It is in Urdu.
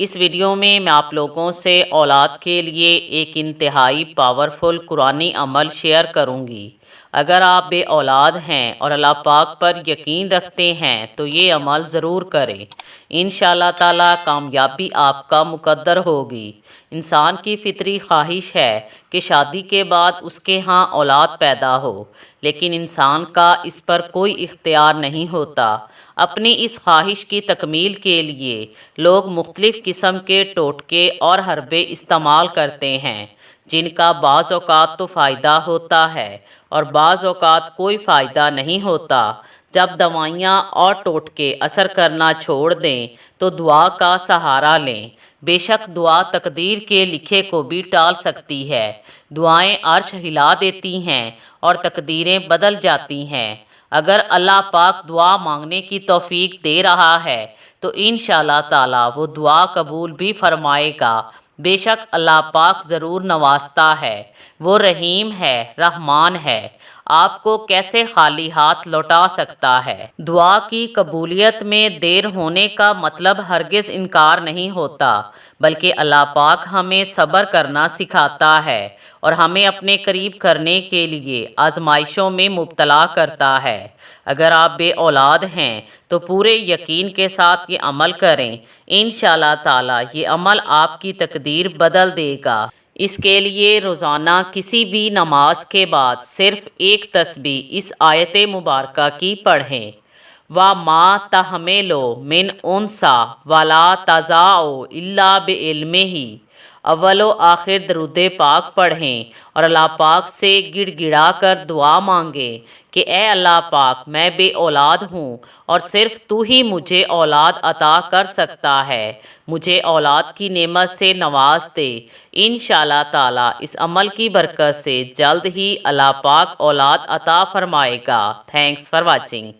اس ویڈیو میں آپ لوگوں سے اولاد کے لیے ایک انتہائی پاورفل قرآنی عمل شیئر کروں گی۔ اگر آپ بے اولاد ہیں اور اللہ پاک پر یقین رکھتے ہیں تو یہ عمل ضرور کریں۔ انشاءاللہ تعالیٰ کامیابی آپ کا مقدر ہوگی۔ انسان کی فطری خواہش ہے کہ شادی کے بعد اس کے ہاں اولاد پیدا ہو، لیکن انسان کا اس پر کوئی اختیار نہیں ہوتا۔ اپنی اس خواہش کی تکمیل کے لیے لوگ مختلف قسم کے ٹوٹکے اور حربے استعمال کرتے ہیں، جن کا بعض اوقات تو فائدہ ہوتا ہے اور بعض اوقات کوئی فائدہ نہیں ہوتا۔ جب دوائیاں اور ٹوٹکے اثر کرنا چھوڑ دیں تو دعا کا سہارا لیں۔ بے شک دعا تقدیر کے لکھے کو بھی ٹال سکتی ہے۔ دعائیں عرش ہلا دیتی ہیں اور تقدیریں بدل جاتی ہیں۔ اگر اللہ پاک دعا مانگنے کی توفیق دے رہا ہے تو انشاءاللہ تعالیٰ وہ دعا قبول بھی فرمائے گا۔ بے شک اللہ پاک ضرور نوازتا ہے، وہ رحیم ہے، رحمان ہے، آپ کو کیسے خالی ہاتھ لوٹا سکتا ہے۔ دعا کی قبولیت میں دیر ہونے کا مطلب ہرگز انکار نہیں ہوتا، بلکہ اللہ پاک ہمیں صبر کرنا سکھاتا ہے اور ہمیں اپنے قریب کرنے کے لیے آزمائشوں میں مبتلا کرتا ہے۔ اگر آپ بے اولاد ہیں تو پورے یقین کے ساتھ یہ عمل کریں، انشاءاللہ تعالیٰ یہ عمل آپ کی تقدیر بدل دے گا۔ اس کے لیے روزانہ کسی بھی نماز کے بعد صرف ایک تسبیح اس آیت مبارکہ کی پڑھیں۔ وَمَا تَحْمِلُ مِنْ أُنثىٰ وَلَا تَضَعُ إِلَّا بِعِلْمِهِ۔ اول و آخر درود پاک پڑھیں اور اللہ پاک سے گڑ گڑا کر دعا مانگیں کہ اے اللہ پاک، میں بے اولاد ہوں اور صرف تو ہی مجھے اولاد عطا کر سکتا ہے، مجھے اولاد کی نعمت سے نواز دے۔ انشاءاللہ تعالیٰ اس عمل کی برکت سے جلد ہی اللہ پاک اولاد عطا فرمائے گا۔ Thanks for watching.